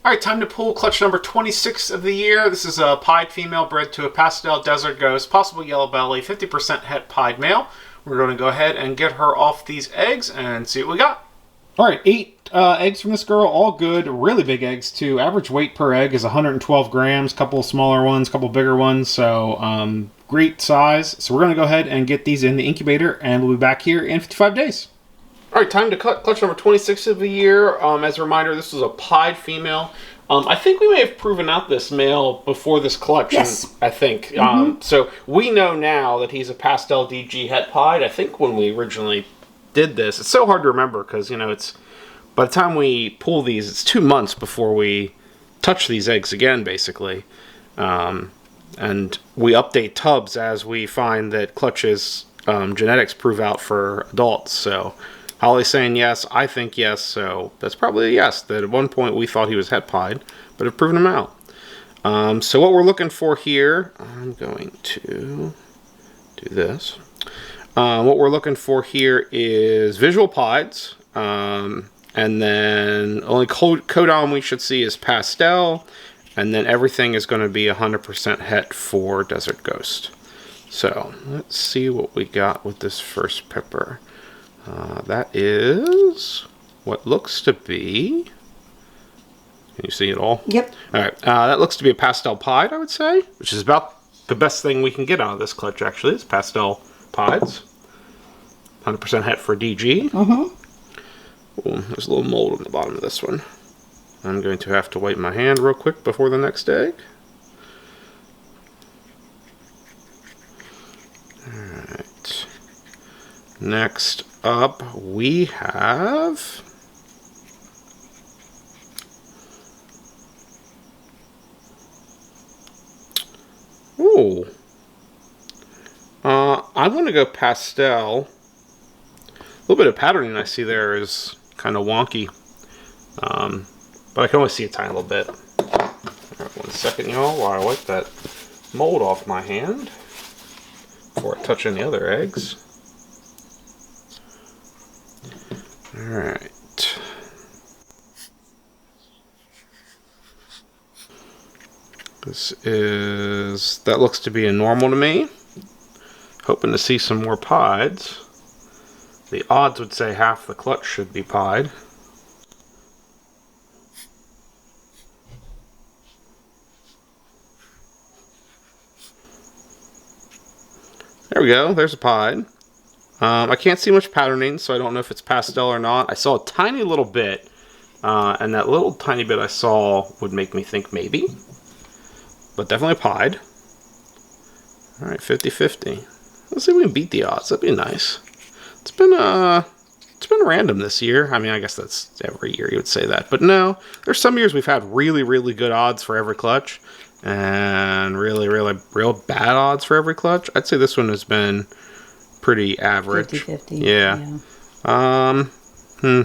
All right, time to pull clutch number 26 of the year. This is a pied female bred to a Pastel Desert Ghost, possible yellow belly, 50% het pied male. We're going to go ahead and get her off these eggs and see what we got. All right, 8 eggs from this girl, all good, really big eggs too. Average weight per egg is 112 grams, couple smaller ones, couple bigger ones, so great size. So we're going to go ahead and get these in the incubator, and we'll be back here in 55 days. All right, time to cut clutch number 26 of the year. As a reminder, this is a pied female. I think we may have proven out this male before this clutch. Yes. I think. So we know now that he's a Pastel DG het pied. I think when we originally did this, it's so hard to remember because, you know, it's by the time we pull these, it's 2 months before we touch these eggs again, basically. And we update tubs as we find that clutches genetics prove out for adults. So Holly's saying yes, I think yes, so that's probably a yes, that at one point we thought he was het pied, but have proven him out. So what we're looking for here, I'm going to do this. What we're looking for here is visual pieds, and then only codon we should see is Pastel, and then everything is going to be 100% het for Desert Ghost. So let's see what we got with this first pipper. That is what looks to be... Can you see it all? Yep. All right. That looks to be a Pastel pied, I would say, which is about the best thing we can get out of this clutch, actually. It's Pastel pieds. 100% het for DG. Ooh, there's a little mold on the bottom of this one. I'm going to have to wipe my hand real quick before the next egg. Alright. Next up, we have... Ooh. I'm going to go Pastel. A little bit of patterning I see there is kind of wonky. But I can only see a tiny little bit. Alright, 1 second, y'all, while I wipe that mold off my hand before I touch any other eggs. Alright. That looks to be a normal to me. Hoping to see some more pieds. The odds would say half the clutch should be pied. There we go, there's a pied. I can't see much patterning, so I don't know if it's Pastel or not. I saw a tiny little bit, and that little tiny bit I saw would make me think maybe. But definitely pied. Alright, 50-50. Let's see if we can beat the odds. That'd be nice. It's been random this year. I mean, I guess that's every year you would say that. But no, there's some years we've had really, really good odds for every clutch. And real bad odds for every clutch. I'd say this one has been pretty average. 50-50. Yeah.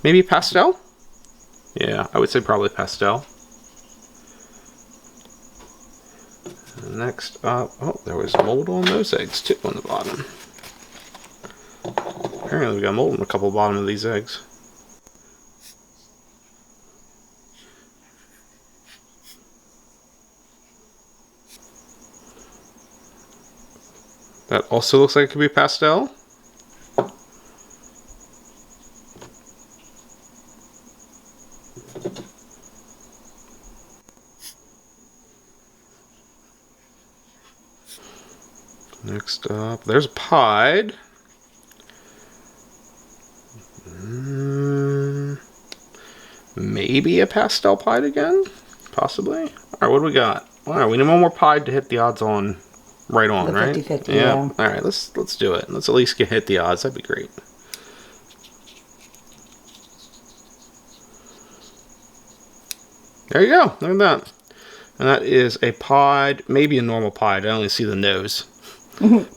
Maybe Pastel? Yeah, I would say probably Pastel. Next up, oh, there was mold on those eggs too on the bottom. Apparently we got mold on a couple of bottom of these eggs. That also looks like it could be Pastel. Next up, there's a pied. Maybe a Pastel pied again? Possibly. Alright, what do we got? Alright, we need one more pied to hit the odds on right on, right? 50-50, yeah. Alright, let's do it. Let's at least hit the odds. That'd be great. There you go. Look at that. And that is a pied, maybe a normal pied. I only see the nose.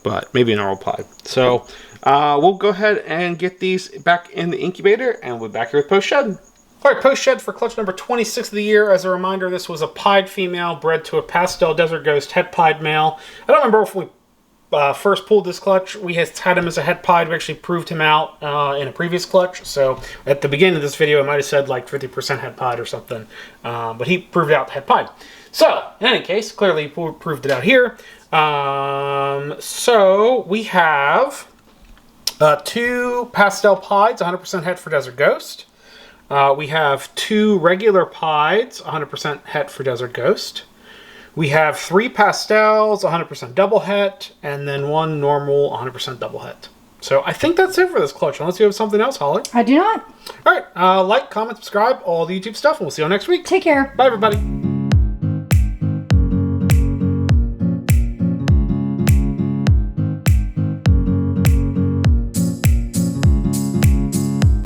But maybe a normal pied. So we'll go ahead and get these back in the incubator, and we'll be back here with post-shed. All right, post-shed for clutch number 26 of the year. As a reminder, this was a pied female bred to a Pastel Desert Ghost het pied male. I don't remember if we first pulled this clutch, we had him as a het pied. We actually proved him out in a previous clutch. So at the beginning of this video, I might have said like 50% het pied or something. But he proved out het pied. So, in any case, clearly he proved it out here. So we have 2 pastel pieds, 100% het for Desert Ghost. We have 2 regular pieds, 100% het for Desert Ghost. We have 3 pastels, 100% double het, and then 1 normal, 100% double het. So I think that's it for this clutch, unless you have something else, Holly. I do not. All right, like, comment, subscribe, all the YouTube stuff, and we'll see you all next week. Take care. Bye, everybody.